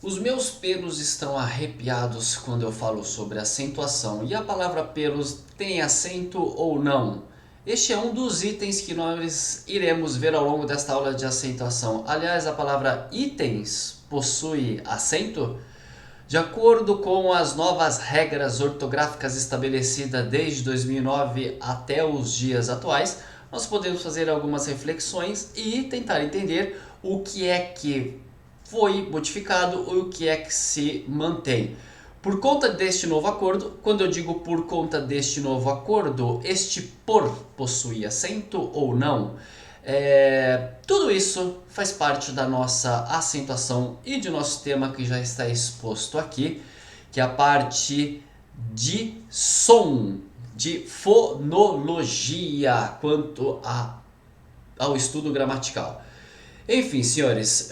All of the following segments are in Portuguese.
Os meus pelos estão arrepiados quando eu falo sobre acentuação. E a palavra pelos tem acento ou não? Este é um dos itens que nós iremos ver ao longo desta aula de acentuação. Aliás, a palavra itens possui acento? De acordo com as novas regras ortográficas estabelecidas desde 2009 até os dias atuais, nós podemos fazer algumas reflexões e tentar entender o que é que foi modificado ou o que é que se mantém. Por conta deste novo acordo, quando eu digo por conta deste novo acordo, este por possui acento ou não? Tudo isso faz parte da nossa acentuação e de nosso tema que já está exposto aqui, que é a parte de som, de fonologia, quanto ao estudo gramatical. Enfim, senhores,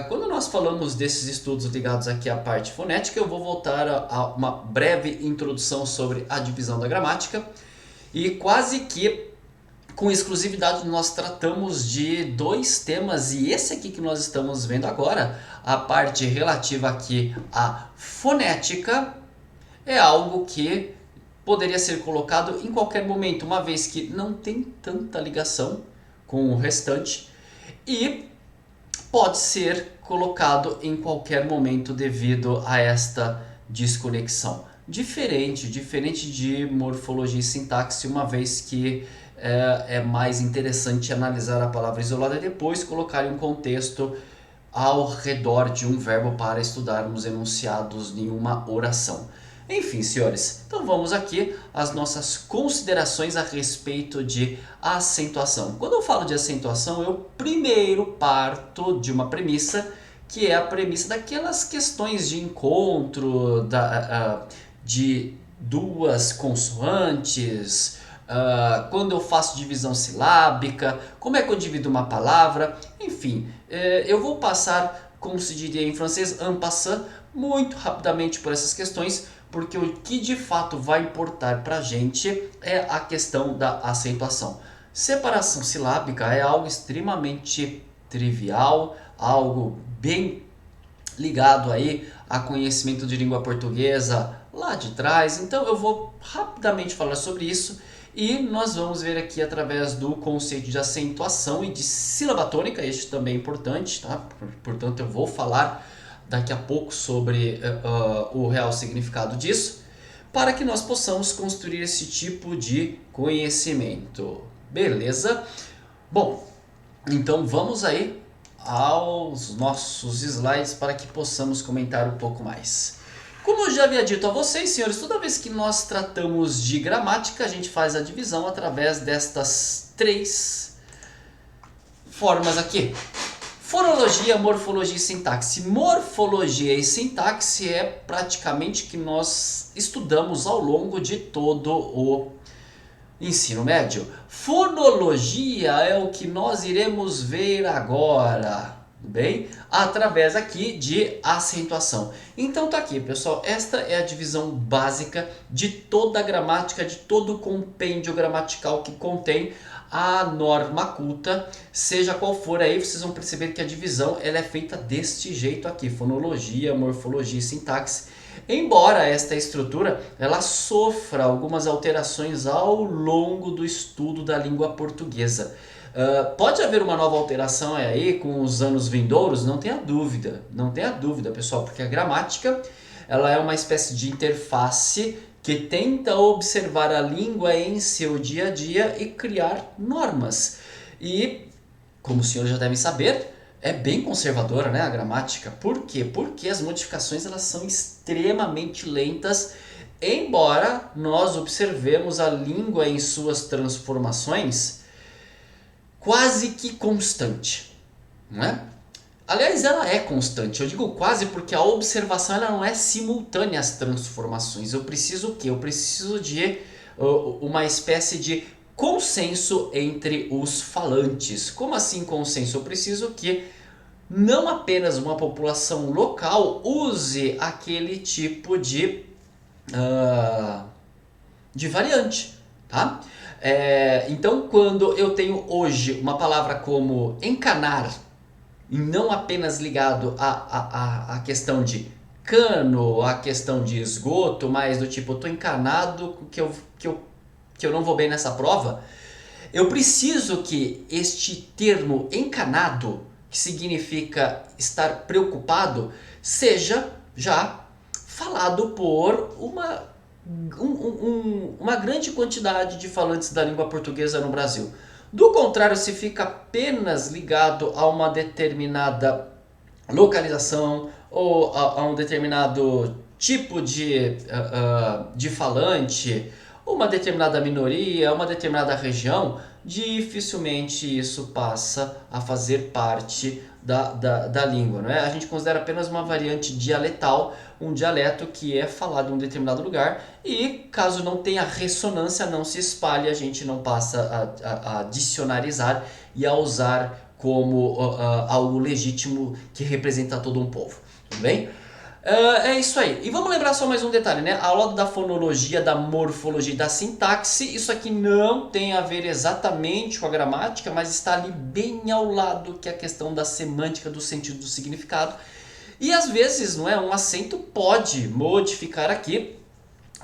quando nós falamos desses estudos ligados aqui à parte fonética, eu vou voltar a uma breve introdução sobre a divisão da gramática e quase que com exclusividade nós tratamos de dois temas e esse aqui que nós estamos vendo agora, a parte relativa aqui à fonética, é algo que poderia ser colocado em qualquer momento, uma vez que não tem tanta ligação com o restante e pode ser colocado em qualquer momento devido a esta desconexão. Diferente de morfologia e sintaxe, uma vez que é mais interessante analisar a palavra isolada e depois colocar em um contexto ao redor de um verbo para estudarmos enunciados em uma oração. Enfim, senhores, então vamos aqui às nossas considerações a respeito de acentuação. Quando eu falo de acentuação, eu primeiro parto de uma premissa, que é a premissa daquelas questões de encontro, de duas consoantes, quando eu faço divisão silábica, como é que eu divido uma palavra, enfim, eu vou passar, como se diria em francês, en passant, muito rapidamente por essas questões, porque o que de fato vai importar para a gente é a questão da acentuação. Separação silábica é algo extremamente trivial, algo bem ligado aí a conhecimento de língua portuguesa lá de trás, então eu vou rapidamente falar sobre isso e nós vamos ver aqui através do conceito de acentuação e de sílaba tônica, este também é importante, tá? Portanto eu vou falar daqui a pouco sobre o real significado disso, para que nós possamos construir esse tipo de conhecimento. Beleza? Bom, então vamos aí aos nossos slides para que possamos comentar um pouco mais. Como eu já havia dito a vocês, senhores, toda vez que nós tratamos de gramática, a gente faz a divisão através destas três formas aqui. Fonologia, morfologia e sintaxe. Morfologia e sintaxe é praticamente o que nós estudamos ao longo de todo o ensino médio. Fonologia é o que nós iremos ver agora, bem? Através aqui de acentuação. Então tá aqui, pessoal, esta é a divisão básica de toda a gramática, de todo o compêndio gramatical que contém a norma culta, seja qual for aí, vocês vão perceber que a divisão ela é feita deste jeito aqui, fonologia, morfologia e sintaxe. Embora esta estrutura ela sofra algumas alterações ao longo do estudo da língua portuguesa. Pode haver uma nova alteração aí com os anos vindouros? Não tenha dúvida, pessoal, porque a gramática ela é uma espécie de interface que tenta observar a língua em seu dia a dia e criar normas. E, como os senhores já devem saber, é bem conservadora, né, a gramática. Por quê? Porque as modificações elas são extremamente lentas, embora nós observemos a língua em suas transformações quase que constante, não é? Aliás, ela é constante. Eu digo quase porque a observação ela não é simultânea às transformações. Eu preciso o quê? Eu preciso de uma espécie de consenso entre os falantes. Como assim consenso? Eu preciso que não apenas uma população local use aquele tipo de variante, tá? Então, quando eu tenho hoje uma palavra como encanar, e não apenas ligado à questão de cano, à questão de esgoto, mas do tipo, eu tô encanado que eu não vou bem nessa prova, eu preciso que este termo encanado, que significa estar preocupado, seja já falado por uma grande quantidade de falantes da língua portuguesa no Brasil. Do contrário, se fica apenas ligado a uma determinada localização ou a um determinado tipo de falante, uma determinada minoria, uma determinada região, dificilmente isso passa a fazer parte da língua. Não é? A gente considera apenas uma variante dialetal, um dialeto que é falado em um determinado lugar e caso não tenha ressonância, não se espalhe, a gente não passa a dicionarizar e a usar como algo legítimo que representa todo um povo. Tudo bem? É isso aí. E vamos lembrar só mais um detalhe, né? A aula da fonologia, da morfologia e da sintaxe, isso aqui não tem a ver exatamente com a gramática, mas está ali bem ao lado, que é a questão da semântica, do sentido, do significado. E às vezes, não é, um acento pode modificar aqui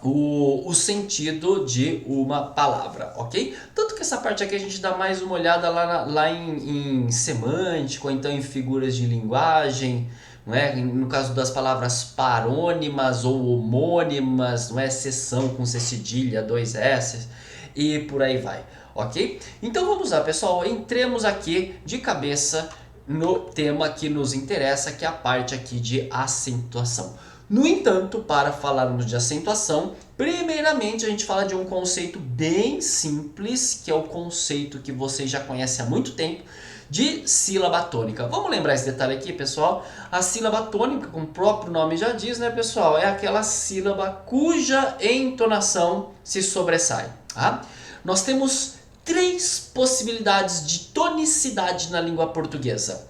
o sentido de uma palavra, ok? Tanto que essa parte aqui a gente dá mais uma olhada lá em semântica, ou então em figuras de linguagem, não é? No caso das palavras parônimas ou homônimas, não é? Seção com C cedilha, 2 S e por aí vai, ok? Então vamos lá, pessoal, entremos aqui de cabeça no tema que nos interessa, que é a parte aqui de acentuação. No entanto, para falarmos de acentuação, primeiramente a gente fala de um conceito bem simples, que é o conceito que vocês já conhecem há muito tempo, de sílaba tônica. Vamos lembrar esse detalhe aqui, pessoal? A sílaba tônica, como o próprio nome já diz, né, pessoal? É aquela sílaba cuja entonação se sobressai. Tá? Nós temos 3 possibilidades de tonicidade na língua portuguesa.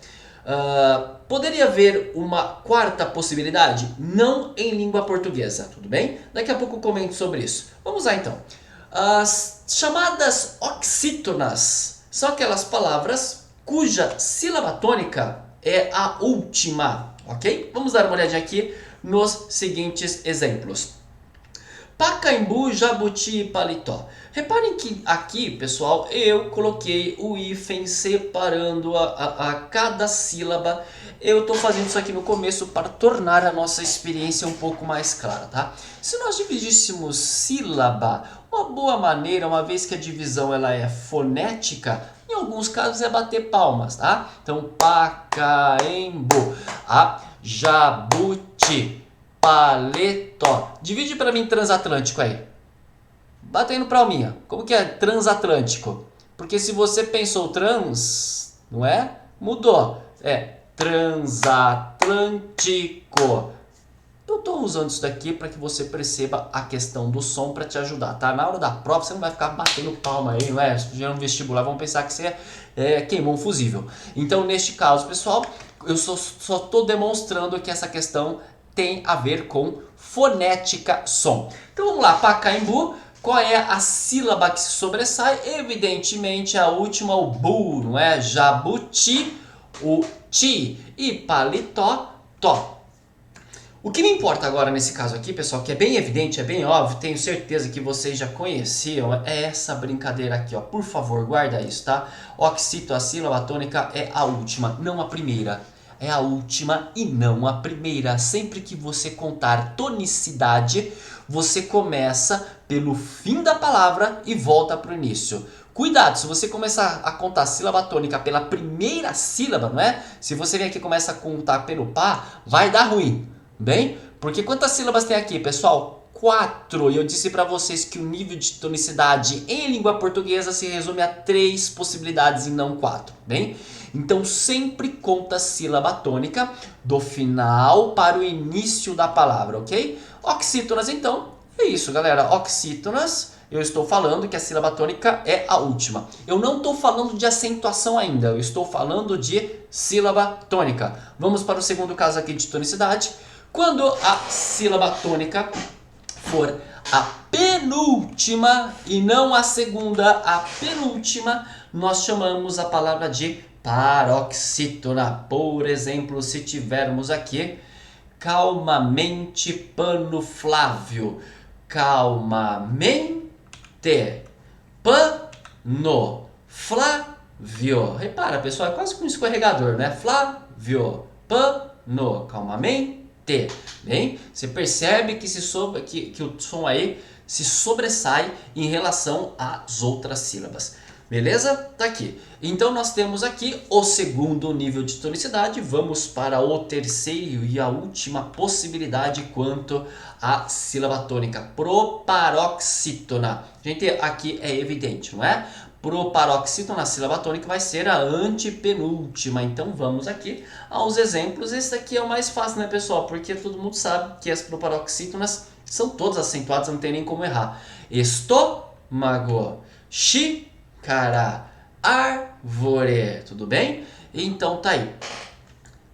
Poderia haver uma 4ª possibilidade? Não em língua portuguesa, tudo bem? Daqui a pouco eu comento sobre isso. Vamos lá então. As chamadas oxítonas são aquelas palavras cuja sílaba tônica é a última, ok? Vamos dar uma olhadinha aqui nos seguintes exemplos. Pacaembu, Jabuti e Paletó. Reparem que aqui, pessoal, eu coloquei o hífen separando a cada sílaba. Eu estou fazendo isso aqui no começo para tornar a nossa experiência um pouco mais clara, tá? Se nós dividíssemos sílaba, uma boa maneira, uma vez que a divisão ela é fonética, em alguns casos é bater palmas, tá? Então, Pacaembu, Jabuti, Paletó. Divide para mim transatlântico aí. Batendo palminha. Como que é transatlântico? Porque se você pensou trans, não é? Mudou. É transatlântico. Eu estou usando isso daqui para que você perceba a questão do som para te ajudar, tá? Na hora da prova você não vai ficar batendo palma aí, não é? Se no vestibular vão pensar que você queimou um fusível. Então, neste caso, pessoal, eu só estou demonstrando que essa questão tem a ver com fonética, som. Então vamos lá, Pacaembu, qual é a sílaba que se sobressai? Evidentemente a última, o bu, não é? Jabuti, o ti e paletó, tó. O que me importa agora nesse caso aqui, pessoal, que é bem evidente, é bem óbvio, tenho certeza que vocês já conheciam, é essa brincadeira aqui, ó. Por favor, guarda isso, tá? Oxítono, a sílaba tônica é a última, não a primeira. É a última e não a primeira. Sempre que você contar tonicidade, você começa pelo fim da palavra e volta para o início. Cuidado, se você começar a contar a sílaba tônica pela primeira sílaba, não é? Se você vem aqui e começa a contar pelo pá, vai dar ruim, bem? Porque quantas sílabas tem aqui, pessoal? 4. E eu disse para vocês que o nível de tonicidade em língua portuguesa se resume a 3 possibilidades e não 4, bem? Então sempre conta a sílaba tônica do final para o início da palavra, ok? Oxítonas, então, é isso, galera. Oxítonas, eu estou falando que a sílaba tônica é a última. Eu não estou falando de acentuação ainda, eu estou falando de sílaba tônica. Vamos para o segundo caso aqui de tonicidade. Quando a sílaba tônica for a penúltima e não a segunda, a penúltima, nós chamamos a palavra de paroxítona. Por exemplo, se tivermos aqui calmamente pano Flávio. Calmamente pano Flávio. Repara, pessoal, é quase como um escorregador, né? Flávio, pano, calmamente. Bem, você percebe que, que o som aí se sobressai em relação às outras sílabas. Beleza? Tá aqui. Então nós temos aqui o segundo nível de tonicidade. Vamos para o terceiro e a última possibilidade quanto à sílaba tônica. Proparoxítona. Gente, aqui é evidente, não é? Proparoxítona, a sílaba tônica vai ser a antepenúltima. Então vamos aqui aos exemplos. Esse daqui é o mais fácil, né, pessoal? Porque todo mundo sabe que as proparoxítonas são todas acentuadas, não tem nem como errar. Estômago, xícara, árvore, tudo bem? Então tá aí.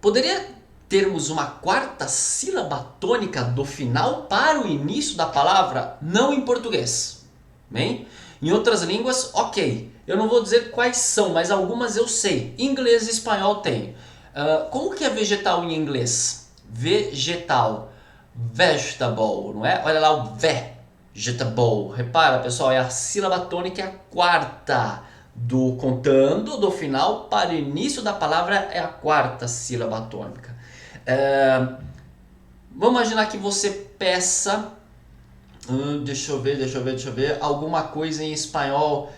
Poderia termos uma quarta sílaba tônica do final para o início da palavra? Não em português, bem? Em outras línguas, ok. Eu não vou dizer quais são, mas algumas eu sei. Inglês e espanhol tem. Como que é vegetal em inglês? Vegetal. Vegetable, não é? Olha lá o vegetable. Repara, pessoal, é a sílaba tônica, é a quarta. Contando do final para o início da palavra é a quarta sílaba tônica. Vamos imaginar que você peça... deixa eu ver. Alguma coisa em espanhol,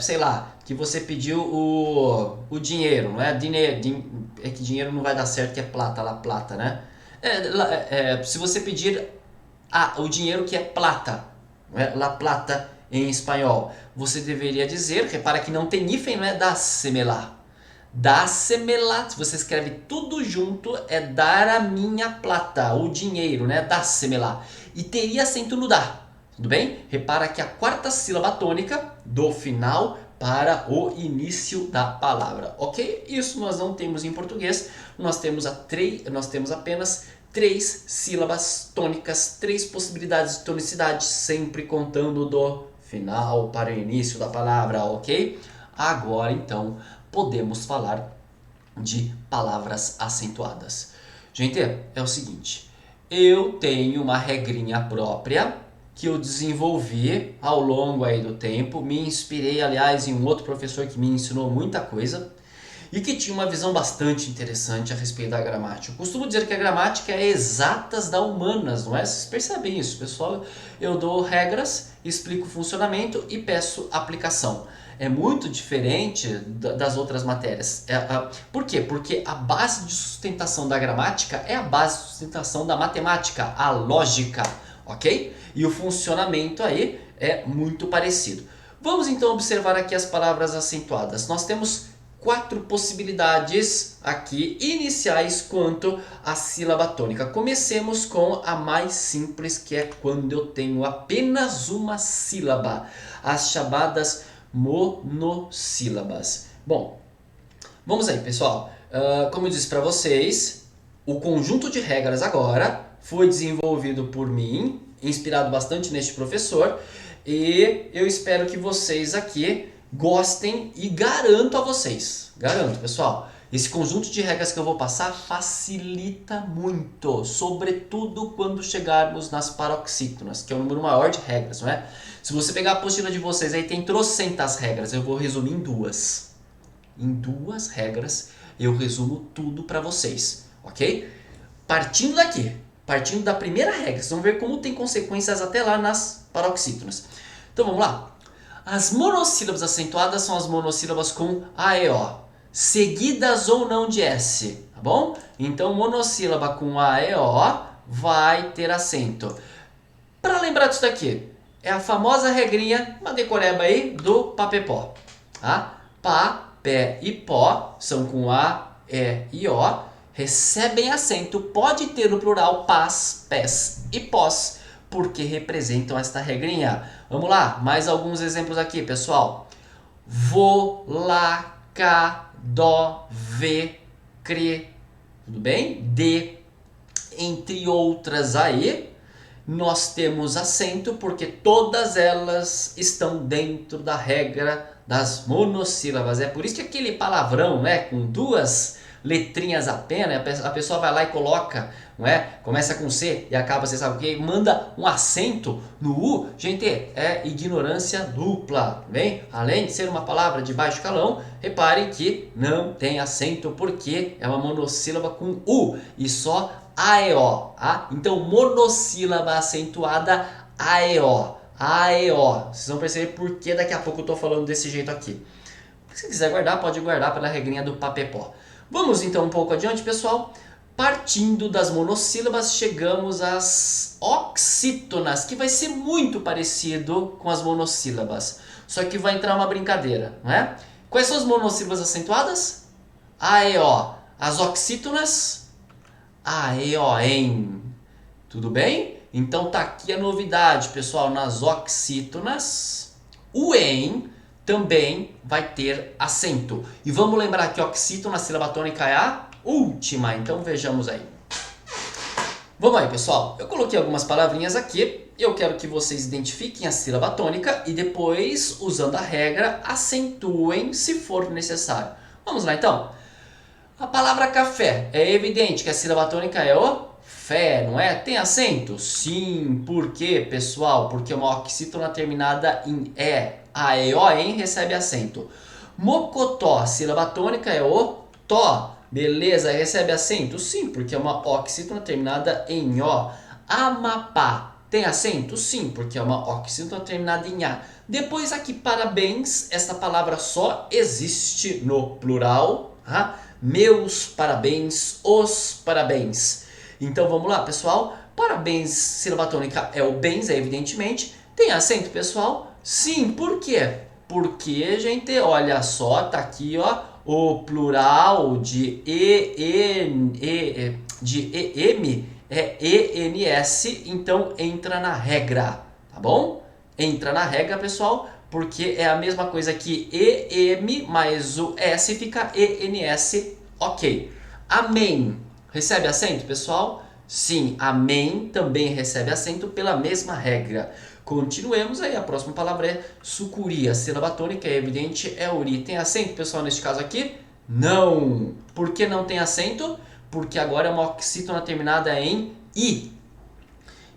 sei lá, que você pediu o dinheiro, não é? É que dinheiro não vai dar certo, que é plata, lá plata, né? Se você pedir o dinheiro que é plata, não é? La plata em espanhol, você deveria dizer, repara que não tem hífen, não é? Dásemela. Dásemela, se você escreve tudo junto, é dar a minha plata, o dinheiro, né? Dásemela. E teria acento no dá, tudo bem? Repara que a quarta sílaba tônica do final para o início da palavra, ok? Isso nós não temos em português, nós temos apenas 3 sílabas tônicas, 3 possibilidades de tonicidade, sempre contando do final para o início da palavra, ok? Agora então podemos falar de palavras acentuadas. Gente, é o seguinte, eu tenho uma regrinha própria que eu desenvolvi ao longo aí do tempo, me inspirei aliás em um outro professor que me ensinou muita coisa e que tinha uma visão bastante interessante a respeito da gramática. Eu costumo dizer que a gramática é exatas da humanas, não é? Vocês percebem isso, pessoal? Eu dou regras, explico o funcionamento e peço aplicação. É muito diferente das outras matérias. Por quê? Porque a base de sustentação da gramática é a base de sustentação da matemática, a lógica, ok? E o funcionamento aí é muito parecido. Vamos então observar aqui as palavras acentuadas. Nós temos 4 possibilidades aqui iniciais quanto à sílaba tônica. Comecemos com a mais simples, que é quando eu tenho apenas uma sílaba, as chamadas monossílabas. Bom, vamos aí, pessoal. Como eu disse para vocês, o conjunto de regras agora foi desenvolvido por mim, inspirado bastante neste professor, e eu espero que vocês aqui gostem e garanto a vocês, garanto, pessoal, esse conjunto de regras que eu vou passar facilita muito, sobretudo quando chegarmos nas paroxítonas, que é o número maior de regras, não é? Se você pegar a apostila de vocês, aí tem trocentas regras, eu vou resumir em 2. Em 2 regras, eu resumo tudo para vocês, ok? Partindo daqui, partindo da primeira regra, vocês vão ver como tem consequências até lá nas paroxítonas. Então vamos lá. As monossílabas acentuadas são as monossílabas com A e O, seguidas ou não de S, tá bom? Então monossílaba com A e O vai ter acento. Para lembrar disso daqui, é a famosa regrinha, uma decoreba aí, do papepó. Tá? Pá, pé e pó são com A, E O, recebem acento, pode ter no plural pás, pés e pós, porque representam esta regrinha. Vamos lá, mais alguns exemplos aqui, pessoal. Vô, lá, cá, dó, vê, crê, tudo bem? De, entre outras aí, nós temos acento porque todas elas estão dentro da regra das monossílabas. É por isso que aquele palavrão, né, com duas letrinhas apenas, a pessoa vai lá e coloca, não é? Começa com C e acaba, você sabe o que? Manda um acento no U. Gente, é ignorância dupla, bem? Além de ser uma palavra de baixo calão, reparem que não tem acento porque é uma monossílaba com U e só AEO, tá? Então, monossílaba acentuada AEO, AEO. Vocês vão perceber por que daqui a pouco eu estou falando desse jeito aqui. Se quiser guardar, pode guardar pela regrinha do papepó. Vamos então um pouco adiante, pessoal. Partindo das monossílabas, chegamos às oxítonas, que vai ser muito parecido com as monossílabas. Só que vai entrar uma brincadeira, não é? Quais são as monossílabas acentuadas? A, E, O. As oxítonas? A, E, O, EM. Tudo bem? Então tá aqui a novidade, pessoal. Nas oxítonas, o EM também vai ter acento. E vamos lembrar que oxítona, a sílaba tônica é a última. Então vejamos aí. Vamos aí, pessoal. Eu coloquei algumas palavrinhas aqui. Eu quero que vocês identifiquem a sílaba tônica e depois, usando a regra, acentuem se for necessário. Vamos lá, então. A palavra café. É evidente que a sílaba tônica é o fé, não é? Tem acento? Sim. Por quê, pessoal? Porque uma oxítona terminada em E. A, E, O, EM recebe acento. Mocotó, sílaba tônica é o tó. Beleza, recebe acento? Sim, porque é uma oxítona terminada em O. Amapá, tem acento? Sim, porque é uma oxítona terminada em A. Depois aqui, parabéns, essa palavra só existe no plural. Tá? Meus parabéns, os parabéns. Então vamos lá, pessoal. Parabéns, sílaba tônica é o bens, evidentemente. Tem acento, pessoal? Sim, por quê? Porque, gente, olha só, tá aqui, ó, o plural de EM é ENS, então entra na regra, tá bom? Entra na regra, pessoal, porque é a mesma coisa que EM mais o S fica ENS, ok. Amém. Recebe acento, pessoal? Sim, amém também recebe acento pela mesma regra. Continuemos aí, a próxima palavra é sucuri. A sílaba tônica é evidente, é uri. Tem acento, pessoal, neste caso aqui? Não. Por que não tem acento? Porque agora é uma oxítona terminada em i.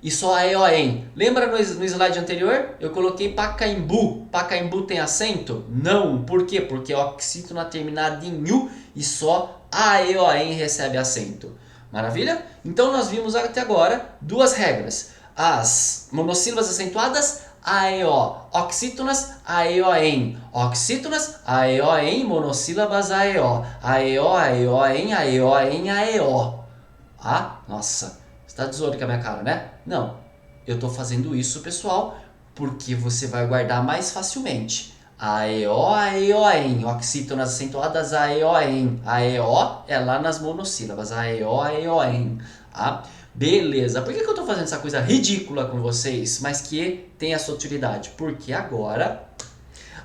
E só a EOM. Lembra no slide anterior? Eu coloquei Pacaembu. Pacaembu tem acento? Não. Por quê? Porque é oxítona terminada em u e só a EOM recebe acento. Maravilha? Então nós vimos até agora duas regras. As monossílabas acentuadas, AEO. Oxítonas, AEOM. Oxítonas, AEOM. Monossílabas, AEO. AEO, AEOM, AEOM, AEO. Ah, nossa. Você tá de zoando com a minha cara, né? Não. Eu tô fazendo isso, pessoal, porque você vai guardar mais facilmente. AEO, AEOM. Oxítonas acentuadas, AEOM. AEO é lá nas monossílabas. AEO, AEOM. Tá? Beleza, por que eu estou fazendo essa coisa ridícula com vocês, mas que tem a sua utilidade? Porque agora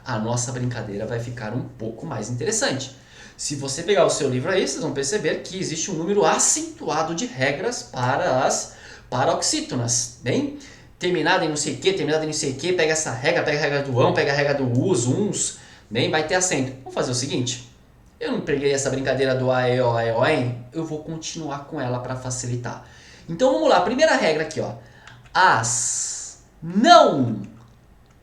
a nossa brincadeira vai ficar um pouco mais interessante. Se você pegar o seu livro aí, vocês vão perceber que existe um número acentuado de regras para as paroxítonas, bem? Terminada em não sei o que, terminada em não sei o que, pega essa regra, pega a regra do ão, pega a regra do us, uns, bem? Vai ter acento. Vamos fazer o seguinte, eu não peguei essa brincadeira do AEO, AEOM, eu vou continuar com ela para facilitar. Então vamos lá, primeira regra aqui, ó. As não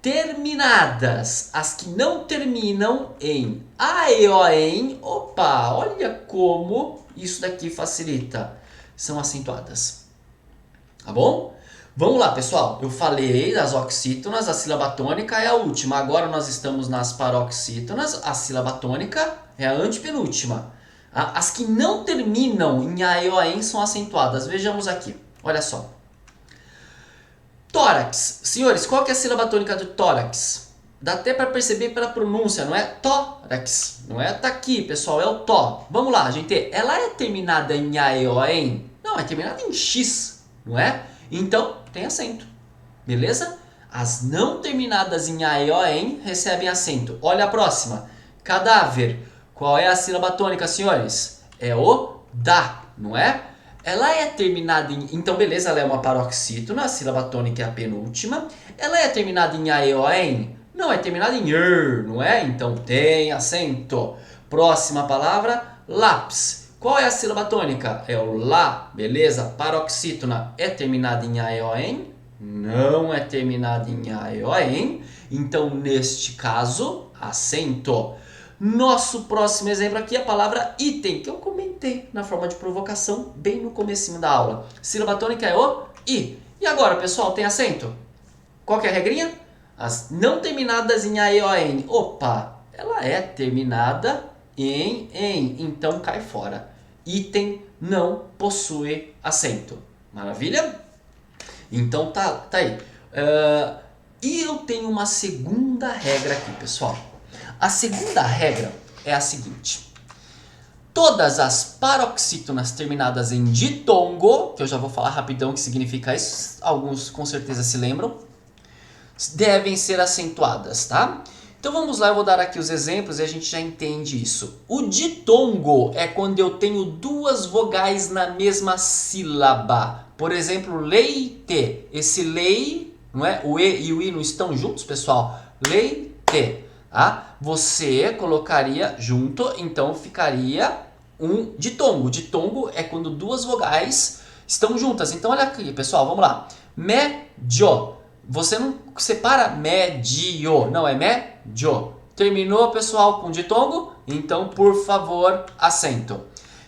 terminadas, as que não terminam em AEOM, opa, olha como isso daqui facilita, são acentuadas. Tá bom? Vamos lá, pessoal. Eu falei das oxítonas, a sílaba tônica é a última. Agora nós estamos nas paroxítonas, a sílaba tônica é a antepenúltima. As que não terminam em AEOM são acentuadas. Vejamos aqui. Olha só. Tórax. Senhores, qual que é a sílaba tônica do tórax? Dá até para perceber pela pronúncia, não é tórax. Não é tá aqui, pessoal, é o tó. Vamos lá, gente. Ela é terminada em AEOM? Não, é terminada em X, não é? Então, tem acento. Beleza? As não terminadas em AEOM recebem acento. Olha a próxima. Cadáver. Qual é a sílaba tônica, senhores? É o da, não é? Ela é terminada em... Então, beleza, ela é uma paroxítona, a sílaba tônica é a penúltima. Ela é terminada em AEOM? Não, é terminada em er, não é? Então tem acento. Próxima palavra, lápis. Qual é a sílaba tônica? É o lá, beleza? Paroxítona é terminada em AEON? Não é terminada em AEON. Então, neste caso, acento. Nosso próximo exemplo aqui é a palavra item, que eu comentei na forma de provocação bem no comecinho da aula. Sílaba tônica é o I. E agora, pessoal, tem acento? Qual que é a regrinha? As não terminadas em AEON. Opa, ela é terminada em, então cai fora. Item não possui acento. Maravilha? Então tá aí. E eu tenho uma segunda regra aqui, pessoal. A segunda regra é a seguinte. Todas as paroxítonas terminadas em ditongo, que eu já vou falar rapidão o que significa isso, alguns com certeza se lembram, devem ser acentuadas, tá? Então vamos lá, eu vou dar aqui os exemplos e a gente já entende isso. O ditongo é quando eu tenho duas vogais na mesma sílaba. Por exemplo, leite. Esse lei, não é? O E e o I não estão juntos, pessoal? Leite. Tá? Você colocaria junto, então ficaria um ditongo. Ditongo é quando duas vogais estão juntas. Então olha aqui, pessoal, vamos lá. Medio. Você não separa medio, não, é medio. Terminou, pessoal, com ditongo? Então, por favor, acento.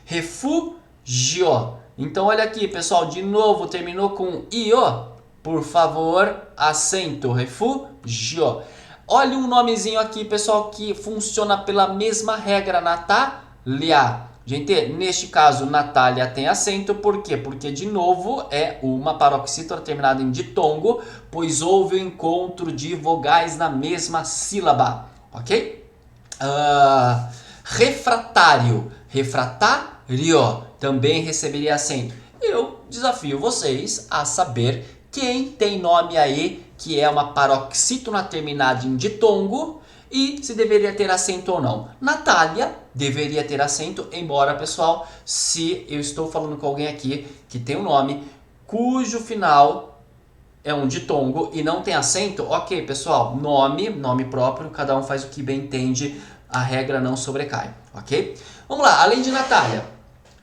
Refúgio. Então, olha aqui, pessoal, de novo, terminou com io? Por favor, acento. Refúgio. Olha um nomezinho aqui, pessoal, que funciona pela mesma regra, Natália. Gente, neste caso, Natália tem acento, por quê? Porque, de novo, é uma paroxítona terminada em ditongo, pois houve o encontro de vogais na mesma sílaba, ok? Refratário. Refratário também receberia acento. Eu desafio vocês a saber quem tem nome aí que é uma paroxítona terminada em ditongo e se deveria ter acento ou não. Natália deveria ter acento, embora, pessoal, se eu estou falando com alguém aqui que tem um nome cujo final é um ditongo e não tem acento, ok, pessoal, nome próprio, cada um faz o que bem entende, a regra não sobrecai, ok? Vamos lá, além de Natália,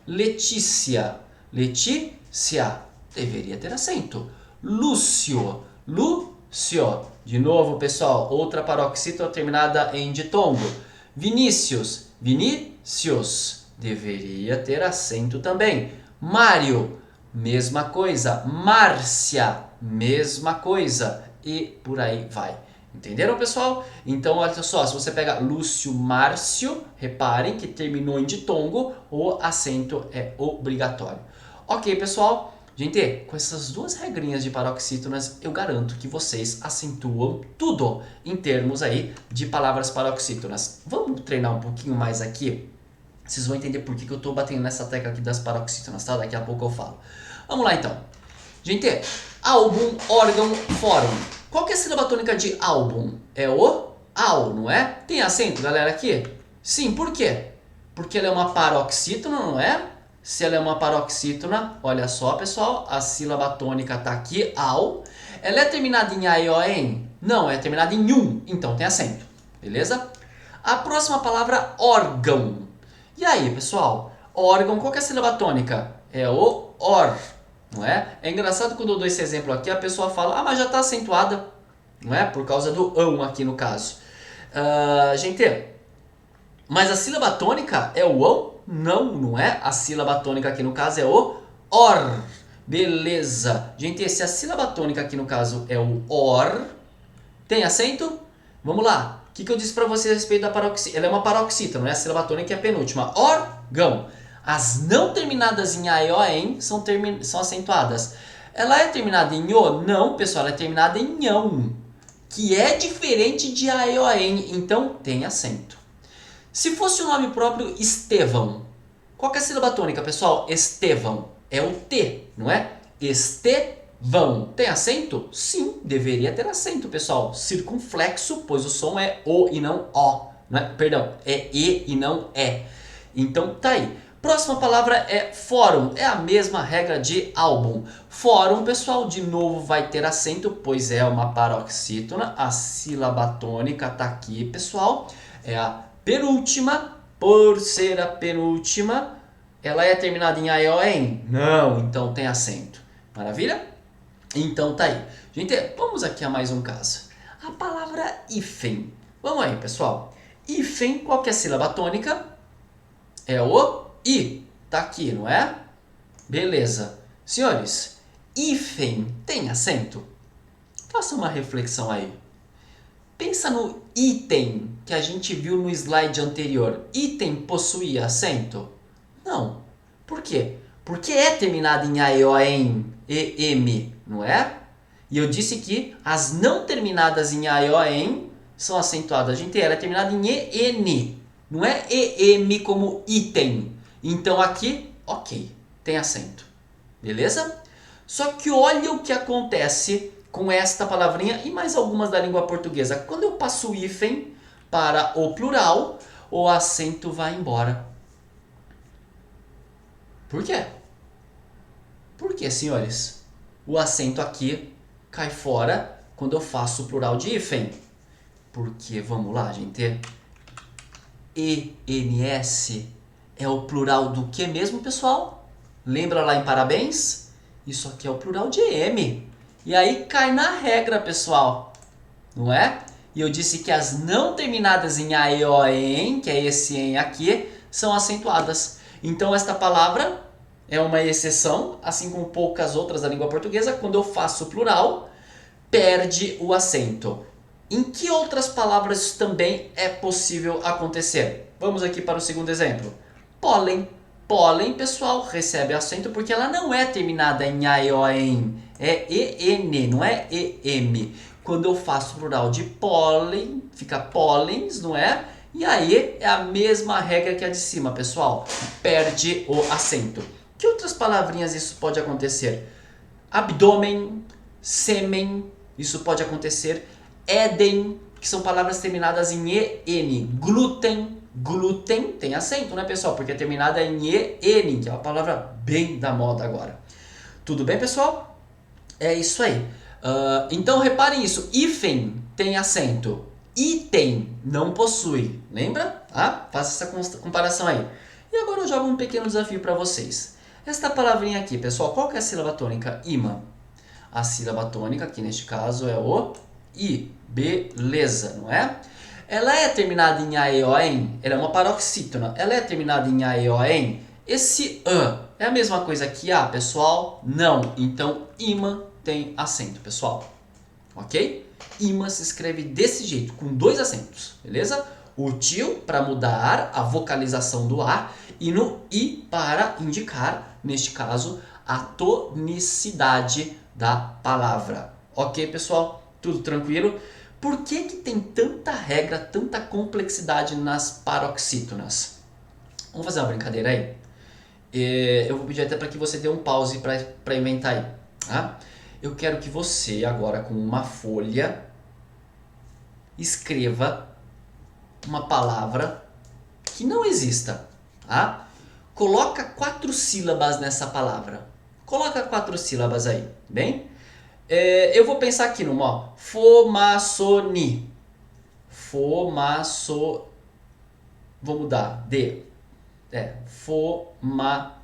Letícia. Letícia deveria ter acento. Lúcio. Lúcio. De novo, pessoal, outra paroxítona terminada em ditongo. Vinícius. Vinícius. Deveria ter acento também. Mário. Mesma coisa. Márcia. Mesma coisa. E por aí vai. Entenderam, pessoal? Então, olha só, se você pega Lúcio, Márcio, reparem que terminou em ditongo, o acento é obrigatório. Ok, pessoal? Gente, com essas duas regrinhas de paroxítonas, eu garanto que vocês acentuam tudo em termos aí de palavras paroxítonas. Vamos treinar um pouquinho mais aqui? Vocês vão entender por que eu estou batendo nessa tecla aqui das paroxítonas, tá? Daqui a pouco eu falo. Vamos lá, então. Gente, álbum, órgão, fórum. Qual que é a sílaba tônica de álbum? É o ao, não é? Tem acento, galera, aqui? Sim, por quê? Porque ela é uma paroxítona, não é? Se ela é uma paroxítona, olha só, pessoal, a sílaba tônica está aqui, ao. Ela é terminada em AEON? Não, é terminada em então tem acento, beleza? A próxima palavra, órgão. E aí, pessoal, órgão, qual que é a sílaba tônica? É o or, não é? É engraçado quando eu dou esse exemplo aqui, a pessoa fala, mas já está acentuada, não é? Por causa do ão aqui no caso. Gente, mas a sílaba tônica é o ão? Não é. A sílaba tônica aqui no caso é o or. Beleza. Gente, se a sílaba tônica aqui no caso é o or, tem acento? Vamos lá. O que eu disse para você a respeito da paroxítona? Ela é uma paroxítona, não é? A sílaba tônica é a penúltima. Órgão. As não terminadas em a e o em são acentuadas. Ela é terminada em o? Não, pessoal. Ela é terminada em ão, que é diferente de a e o em. Então, tem acento. Se fosse o nome próprio Estevão, qual que é a sílaba tônica, pessoal? Estevão. É o T, não é? Estevão. Tem acento? Sim, deveria ter acento, pessoal. Circunflexo, pois o som é O e não O. Não é? Perdão, é E e não E. Então, tá aí. Próxima palavra é fórum, é a mesma regra de álbum. Fórum, pessoal, de novo vai ter acento, pois é uma paroxítona. A sílaba tônica está aqui, pessoal. É a penúltima, por ser a penúltima, ela é terminada em A, E, O, N? Não, então tem acento. Maravilha? Então tá aí. Gente, vamos aqui a mais um caso. A palavra hífen. Vamos aí, pessoal. Hífen, qual que é a sílaba tônica? É o I. Tá aqui, não é? Beleza. Senhores, hífen tem acento? Faça uma reflexão aí. Pensa no item que a gente viu no slide anterior. Item possuía acento? Não. Por quê? Porque é terminado em A, E, O, N, E, M, não é? E eu disse que as não terminadas em A, E, O, N são acentuadas. Gente, ela é terminada em E, N. Não é E, M como item. Então aqui, ok, tem acento. Beleza? Só que olha o que acontece com esta palavrinha e mais algumas da língua portuguesa. Quando eu passo o hífen para o plural, o acento vai embora. Por quê? Por quê, senhores? O acento aqui cai fora quando eu faço o plural de hífen. Porque, vamos lá, gente. ENS é o plural do que mesmo, pessoal? Lembra lá em parabéns? Isso aqui é o plural de M. E aí cai na regra, pessoal. Não é? E eu disse que as não terminadas em A, E, O, N, que é esse em aqui, são acentuadas. Então esta palavra é uma exceção, assim como poucas outras da língua portuguesa. Quando eu faço plural, perde o acento. Em que outras palavras isso também é possível acontecer? Vamos aqui para o segundo exemplo. Pólen. Pólen, pessoal, recebe acento porque ela não é terminada em A, E, O, N. É E-N, não é E-M. Quando eu faço plural de pólen, fica pólens, não é? E aí é a mesma regra que a de cima, pessoal. Perde o acento. Que outras palavrinhas isso pode acontecer? Abdômen, sêmen, isso pode acontecer. Éden, que são palavras terminadas em E-N. Glúten, glúten tem acento, né, pessoal? Porque é terminada em E-N, que é uma palavra bem da moda agora. Tudo bem, pessoal? É isso aí. Então, reparem isso. Hífen tem acento. Item não possui. Lembra? Faça essa comparação aí. E agora eu jogo um pequeno desafio para vocês. Esta palavrinha aqui, pessoal, qual que é a sílaba tônica? Imã. A sílaba tônica, aqui neste caso, é o I. Beleza, não é? Ela é terminada em A, E, O, N? Ela é uma paroxítona. Ela é terminada em A, E, O, N? Esse A é a mesma coisa que A, pessoal? Não. Então, imã tem acento, pessoal. Ok? Imã se escreve desse jeito, com dois acentos, beleza? O tio para mudar a vocalização do A e no I para indicar, neste caso, a tonicidade da palavra. Ok, pessoal? Tudo tranquilo? Por que tem tanta regra, tanta complexidade nas paroxítonas? Vamos fazer uma brincadeira aí? Eu vou pedir até para que você dê um pause para inventar aí. Tá? Eu quero que você, agora com uma folha, escreva uma palavra que não exista. Tá? Coloca 4 sílabas nessa palavra. Coloca 4 sílabas aí, bem? Eu vou pensar aqui numa, ó. Fomaçoni. Vou mudar. D. Fomaçode.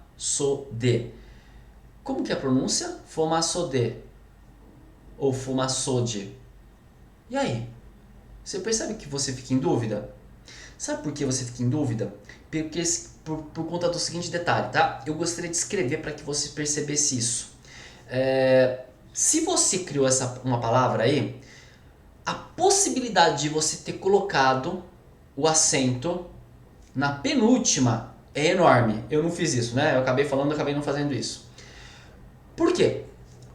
Como que é a pronúncia? Fomaçode. Ou fomaçode. E aí? Você percebe que você fica em dúvida? Sabe por que você fica em dúvida? Porque, por conta do seguinte detalhe, tá? Eu gostaria de escrever para que você percebesse isso. Se você criou uma palavra aí, a possibilidade de você ter colocado o acento na penúltima é enorme. Eu não fiz isso, né? Eu acabei falando, acabei não fazendo isso. Por quê?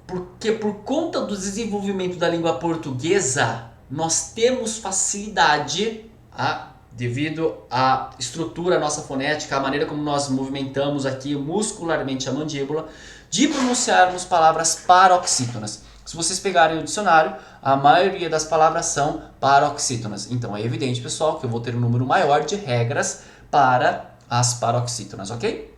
Porque por conta do desenvolvimento da língua portuguesa, nós temos facilidade, devido à estrutura nossa fonética, a maneira como nós movimentamos aqui muscularmente a mandíbula, de pronunciarmos palavras paroxítonas. Se vocês pegarem o dicionário, a maioria das palavras são paroxítonas. Então é evidente, pessoal, que eu vou ter um número maior de regras para as paroxítonas, ok?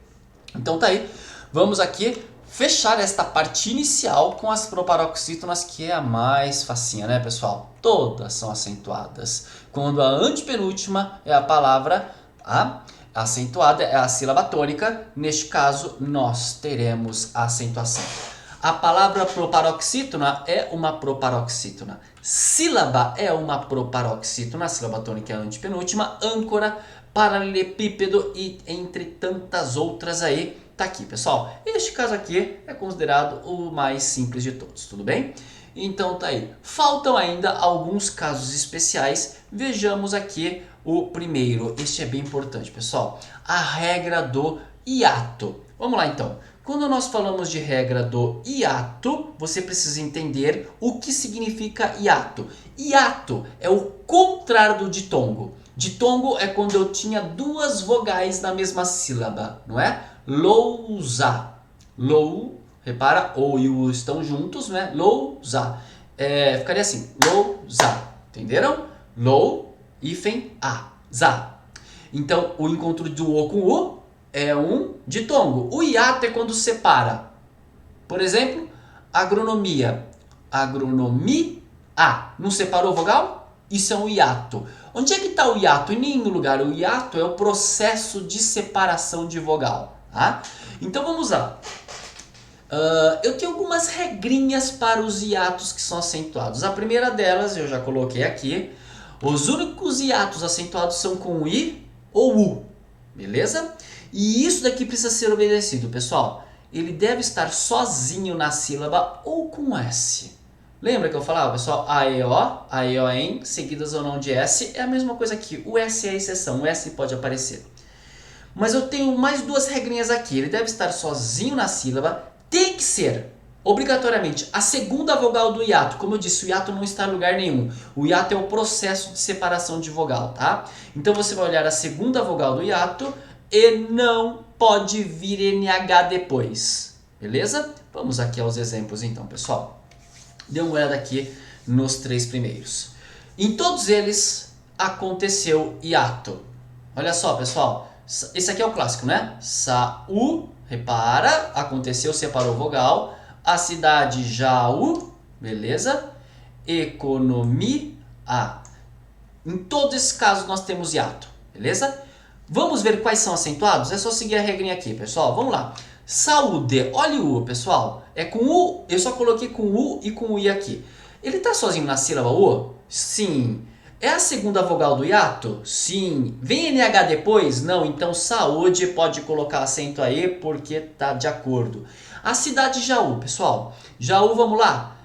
Então tá aí, vamos aqui fechar esta parte inicial com as proparoxítonas, que é a mais facinha, né, pessoal? Todas são acentuadas. Quando a antepenúltima é a palavra a acentuada, é a sílaba tônica, neste caso nós teremos a acentuação. A palavra proparoxítona é uma proparoxítona. Sílaba é uma proparoxítona, a sílaba tônica é a antepenúltima. Âncora, paralelepípedo e entre tantas outras aí. Tá aqui, pessoal. Este caso aqui é considerado o mais simples de todos, tudo bem? Então tá aí. Faltam ainda alguns casos especiais. Vejamos aqui o primeiro. Este é bem importante, pessoal. A regra do hiato. Vamos lá então. Quando nós falamos de regra do hiato, você precisa entender o que significa hiato. Hiato é o contrário do ditongo. Ditongo é quando eu tinha duas vogais na mesma sílaba, não é? Lousa. Lou, repara, o e o estão juntos, né? Lousa. Ficaria assim, lousa. Entenderam? Lou, hífen, a, za. Então, o encontro do o com o é um ditongo. O hiato é quando separa. Por exemplo, agronomia. Agronomia. Não separou vogal? Isso é um hiato. Onde é que está o hiato? Em nenhum lugar. O hiato é o processo de separação de vogal. Tá? Então vamos lá. Eu tenho algumas regrinhas para os hiatos que são acentuados. A primeira delas eu já coloquei aqui. Os únicos hiatos acentuados são com I ou U. Beleza? E isso daqui precisa ser obedecido, pessoal. Ele deve estar sozinho na sílaba ou com S. Lembra que eu falava, pessoal? A, E, O, em, seguidas ou não de S. É a mesma coisa aqui. O S é a exceção. O S pode aparecer. Mas eu tenho mais duas regrinhas aqui. Ele deve estar sozinho na sílaba. Tem que ser, obrigatoriamente, a segunda vogal do hiato. Como eu disse, o hiato não está em lugar nenhum. O hiato é o processo de separação de vogal, tá? Então você vai olhar a segunda vogal do hiato e não pode vir NH depois. Beleza? Vamos aqui aos exemplos então, pessoal. Dê uma olhada aqui nos três primeiros. Em todos eles aconteceu hiato. Olha só, pessoal. Esse aqui é o clássico, né? Sa-u, repara, aconteceu, separou vogal. A cidade, Jaú, beleza? Economia. Em todos esses casos nós temos hiato, beleza? Vamos ver quais são acentuados? É só seguir a regrinha aqui, pessoal. Vamos lá. Saúde, olha o U, pessoal. É com U, eu só coloquei com U e com o I aqui. Ele está sozinho na sílaba U? Sim. É a segunda vogal do hiato? Sim. Vem NH depois? Não. Então saúde pode colocar acento aí porque tá de acordo. A cidade Jaú, pessoal. Jaú, vamos lá.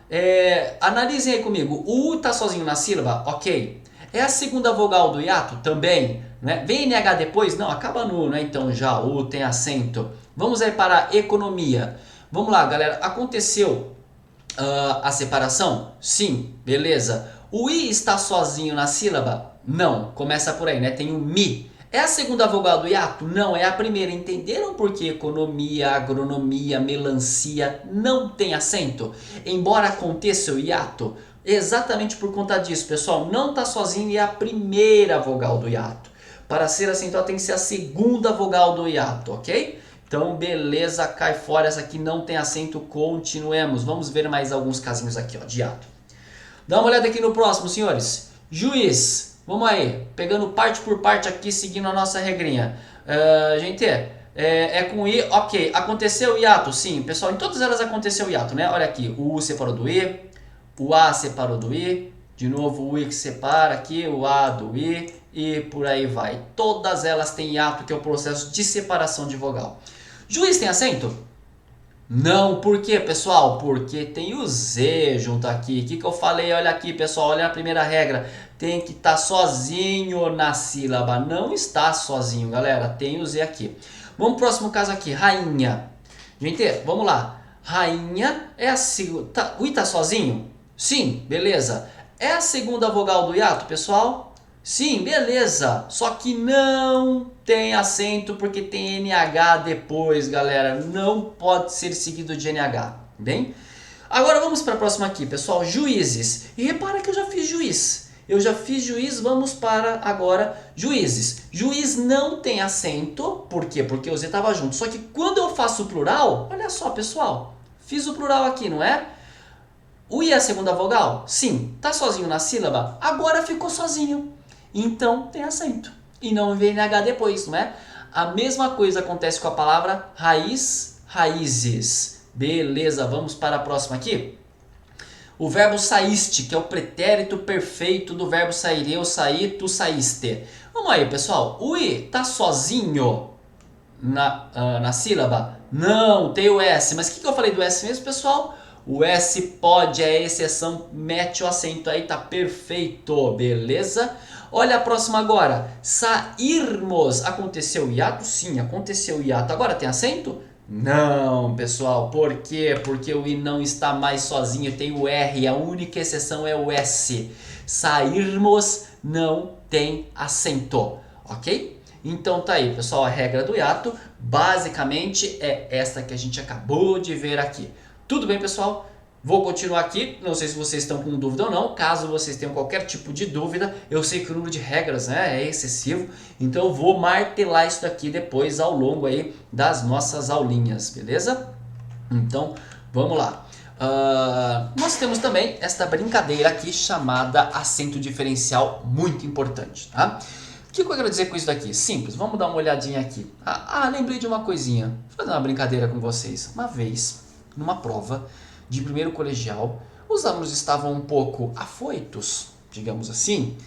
Analisem aí comigo. O U tá sozinho na sílaba? Ok. É a segunda vogal do hiato? Também. Né? Vem NH depois? Não, acaba no, né? Então Jaú tem acento. Vamos aí para a economia. Vamos lá, galera. Aconteceu a separação? Sim. Beleza. O I está sozinho na sílaba? Não. Começa por aí, né? Tem o mi. É a segunda vogal do hiato? Não, é a primeira. Entenderam por que economia, agronomia, melancia não tem acento? Embora aconteça o hiato? Exatamente por conta disso, pessoal. Não está sozinho e é a primeira vogal do hiato. Para ser acentuado tem que ser a segunda vogal do hiato, ok? Então, beleza, cai fora. Essa aqui não tem acento, continuemos. Vamos ver mais alguns casinhos aqui, ó, de hiato. Dá uma olhada aqui no próximo, senhores. Juiz, vamos aí, pegando parte por parte aqui, seguindo a nossa regrinha. Gente, é com I, ok. Aconteceu o hiato? Sim, pessoal, em todas elas aconteceu o hiato, né? Olha aqui, o U separou do I, o A separou do I, de novo o I que separa aqui, o A do I e por aí vai. Todas elas têm hiato, que é o processo de separação de vogal. Juiz tem acento? Não, por quê, pessoal? Porque tem o Z junto aqui. O que eu falei? Olha aqui, pessoal, olha a primeira regra. Tem que estar sozinho na sílaba. Não está sozinho, galera. Tem o Z aqui. Vamos pro próximo caso aqui, rainha. Gente, vamos lá. Rainha é a segunda... O I tá sozinho? Sim, beleza. É a segunda vogal do hiato, pessoal? Sim, beleza. Só que não tem acento porque tem NH depois, galera. Não pode ser seguido de NH, bem? Agora vamos para a próxima aqui, pessoal. Juízes. E repara que eu já fiz juiz. Eu já fiz juiz, vamos para agora juízes. Juiz não tem acento, por quê? Porque o Z estava junto. Só que quando eu faço o plural, olha só pessoal, fiz o plural aqui, não é? O I é a segunda vogal? Sim. Tá sozinho na sílaba? Agora ficou sozinho. Então tem acento. E não vem NH depois, não é? A mesma coisa acontece com a palavra raiz, raízes. Beleza, vamos para a próxima aqui. O verbo saíste, que é o pretérito perfeito do verbo sair. Eu saí, tu saíste. Vamos aí, pessoal. O I tá sozinho na sílaba? Não, tem o S. Mas o que eu falei do S mesmo, pessoal? O S pode, é exceção, mete o acento aí, tá perfeito, beleza? Olha a próxima agora. Sairmos. Aconteceu o hiato? Sim, aconteceu o hiato. Agora tem acento? Não, pessoal. Por quê? Porque o I não está mais sozinho, tem o R. A única exceção é o S. Sairmos não tem acento, ok? Então tá aí, pessoal. A regra do hiato basicamente é esta que a gente acabou de ver aqui. Tudo bem, pessoal? Vou continuar aqui, não sei se vocês estão com dúvida ou não. Caso vocês tenham qualquer tipo de dúvida, eu sei que o número de regras, né, é excessivo, então eu vou martelar isso daqui depois ao longo aí das nossas aulinhas, beleza? Então, vamos lá. Nós temos também esta brincadeira aqui chamada acento diferencial, muito importante, tá? O que eu quero dizer com isso daqui? Simples, vamos dar uma olhadinha aqui. Lembrei de uma coisinha. Vou fazer uma brincadeira com vocês. Uma vez, numa prova de primeiro colegial, os alunos estavam um pouco afoitos, digamos assim,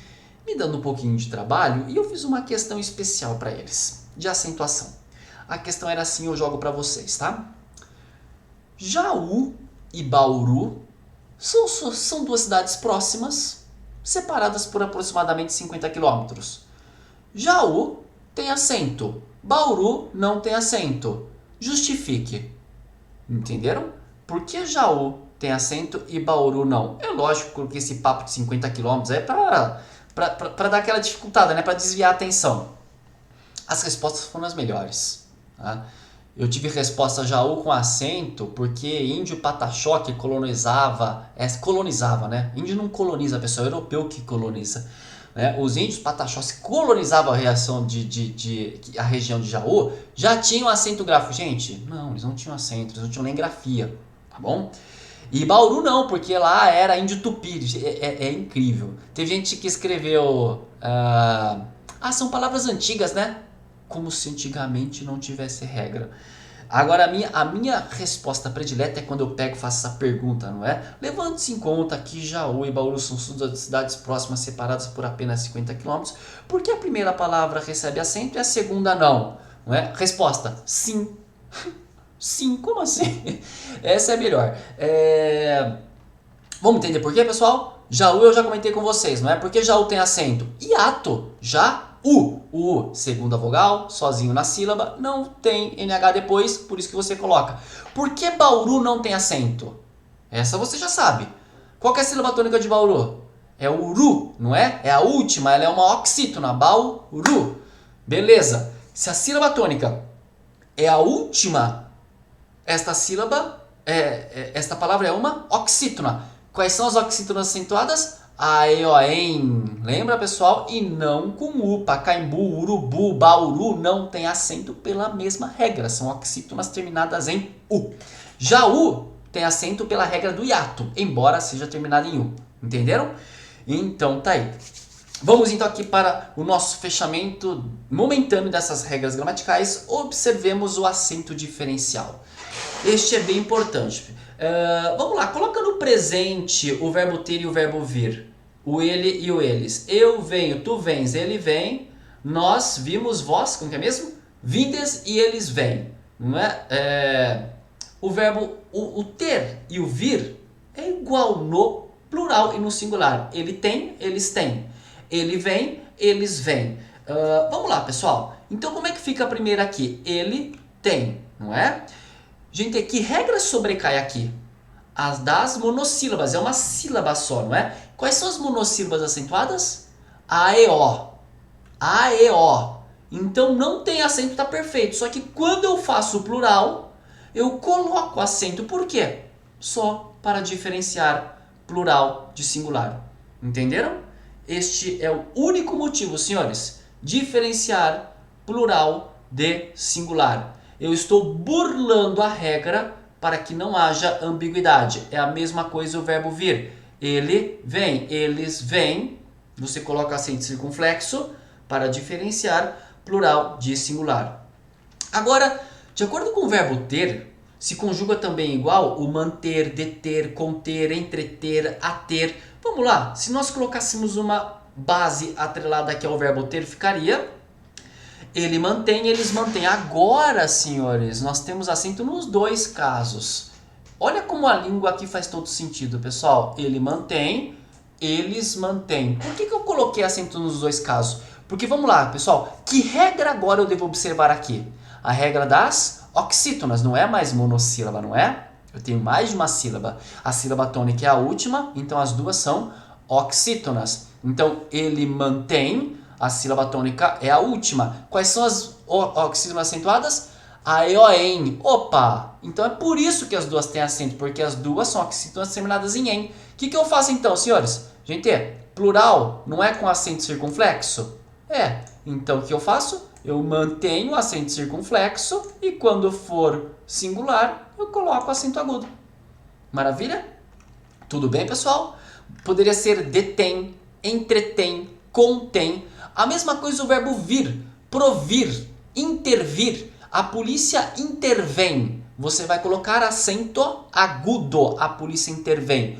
me dando um pouquinho de trabalho, e eu fiz uma questão especial para eles, de acentuação. A questão era assim, eu jogo para vocês, tá? Jaú e Bauru são duas cidades próximas, separadas por aproximadamente 50 quilômetros. Jaú tem acento, Bauru não tem acento. Justifique. Entenderam? Por que Jaú tem acento e Bauru não? É lógico que esse papo de 50 km é para dar aquela dificultada, né? Para desviar a atenção. As respostas foram as melhores. Tá? Eu tive resposta Jaú com acento porque índio pataxó que colonizava, né? Índio não coloniza, pessoal, é europeu que coloniza. Né? Os índios pataxós que colonizavam a região de Jaú já tinham acento gráfico. Gente, não, eles não tinham acento, eles não tinham nem grafia, tá bom? E Bauru não, porque lá era índio tupi, é incrível. Teve gente que escreveu, são palavras antigas, né? Como se antigamente não tivesse regra. Agora, a minha resposta predileta é quando eu pego e faço essa pergunta, não é? Levando-se em conta que Jaú e Bauru são cidades próximas separadas por apenas 50 km, porque a primeira palavra recebe acento e a segunda não é? Resposta, sim. Sim, como assim? Essa é melhor. Vamos entender por quê, pessoal? Jaú eu já comentei com vocês, não é? Porque Jaú tem acento. Hiato, já U, segunda vogal, sozinho na sílaba, não tem NH depois, por isso que você coloca. Por que Bauru não tem acento? Essa você já sabe. Qual que é a sílaba tônica de Bauru? É o Ru, não é? É a última, ela é uma oxítona, Bauru. Beleza. Se a sílaba tônica é a última, esta palavra é uma oxítona. Quais são as oxítonas acentuadas? A, E, O, EM. Lembra, pessoal? E não com U. Pacaembu, Urubu, Bauru não tem acento pela mesma regra. São oxítonas terminadas em U. Jaú tem acento pela regra do hiato, embora seja terminado em U. Entenderam? Então tá aí. Vamos então aqui para o nosso fechamento momentâneo dessas regras gramaticais. Observemos o acento diferencial. Este é bem importante. Vamos lá, coloca no presente o verbo ter e o verbo vir. O ele e o eles. Eu venho, tu vens, ele vem. Nós vimos, vós, como que é mesmo? Vindes e eles vêm. Não é? O verbo o ter e o vir é igual no plural e no singular. Ele tem, eles têm. Ele vem, eles vêm. Vamos lá, pessoal. Então, como é que fica a primeira aqui? Ele tem, não é? Gente, que regra sobrecai aqui? As das monossílabas. É uma sílaba só, não é? Quais são as monossílabas acentuadas? A, E, O. A, E, O. Então, não tem acento, tá perfeito. Só que quando eu faço o plural, eu coloco acento. Por quê? Só para diferenciar plural de singular. Entenderam? Este é o único motivo, senhores. Diferenciar plural de singular. Eu estou burlando a regra para que não haja ambiguidade. É a mesma coisa o verbo vir. Ele vem, eles vêm. Você coloca acento circunflexo para diferenciar plural de singular. Agora, de acordo com o verbo ter, se conjuga também igual o manter, deter, conter, entreter, ater. Vamos lá, se nós colocássemos uma base atrelada aqui ao verbo ter, ficaria ele mantém, eles mantêm. Agora, senhores, nós temos acento nos dois casos. Olha como a língua aqui faz todo sentido, pessoal. Ele mantém, eles mantêm. Por que eu coloquei acento nos dois casos? Porque, vamos lá, pessoal, que regra agora eu devo observar aqui? A regra das oxítonas, não é mais monossílaba, não é? Eu tenho mais de uma sílaba. A sílaba tônica é a última, então as duas são oxítonas. Então, ele mantém, a sílaba tônica é a última. Quais são as oxítonas acentuadas? A, e, o, em. Opa! Então é por isso que as duas têm acento, porque as duas são oxítonas terminadas em em. O que eu faço então, senhores? Gente, plural não é com acento circunflexo? É. Então o que eu faço? Eu mantenho o acento circunflexo e quando for singular, eu coloco acento agudo. Maravilha? Tudo bem, pessoal? Poderia ser detém, entretém, contém. A mesma coisa o verbo vir, provir, intervir. A polícia intervém. Você vai colocar acento agudo. A polícia intervém.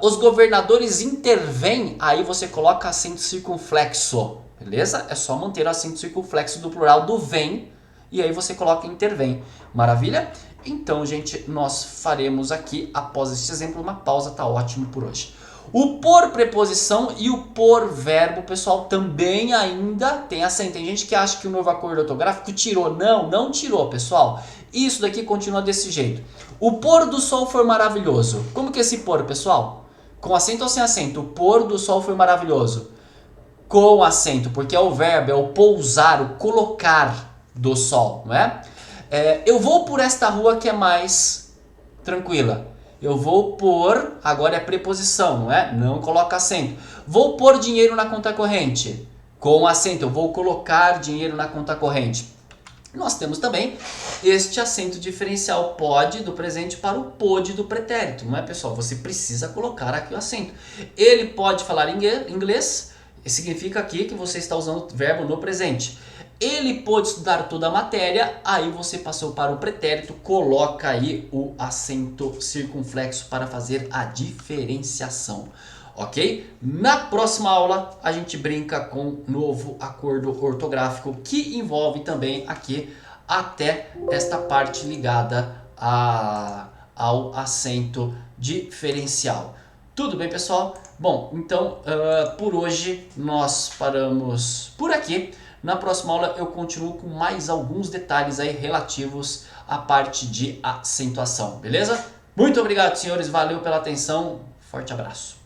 Os governadores intervêm. Aí você coloca acento circunflexo. Beleza? É só manter o acento circunflexo do plural do vem. E aí você coloca intervém. Maravilha? Então, gente, nós faremos aqui, após este exemplo, uma pausa. Tá ótimo por hoje. O por preposição e o por verbo, pessoal, também ainda tem acento. Tem gente que acha que o novo acordo ortográfico tirou. Não, não tirou, pessoal. Isso daqui continua desse jeito. O pôr do sol foi maravilhoso. Como que é esse pôr, pessoal? Com acento ou sem acento? O pôr do sol foi maravilhoso. Com acento, porque é o verbo, é o pousar, o colocar do sol, não é? Eu vou por esta rua que é mais tranquila. Eu vou pôr, agora é preposição, não é? Não coloca acento. Vou pôr dinheiro na conta corrente. Com acento, eu vou colocar dinheiro na conta corrente. Nós temos também este acento diferencial pode do presente para o pôde do pretérito, não é, pessoal? Você precisa colocar aqui o acento. Ele pode falar inglês, significa aqui que você está usando o verbo no presente. Ele pôde estudar toda a matéria, aí você passou para o pretérito, coloca aí o acento circunflexo para fazer a diferenciação, ok? Na próxima aula a gente brinca com novo acordo ortográfico que envolve também aqui até esta parte ligada ao acento diferencial. Tudo bem, pessoal? Bom, então por hoje nós paramos por aqui. Na próxima aula eu continuo com mais alguns detalhes aí relativos à parte de acentuação, beleza? Muito obrigado, senhores, valeu pela atenção, forte abraço.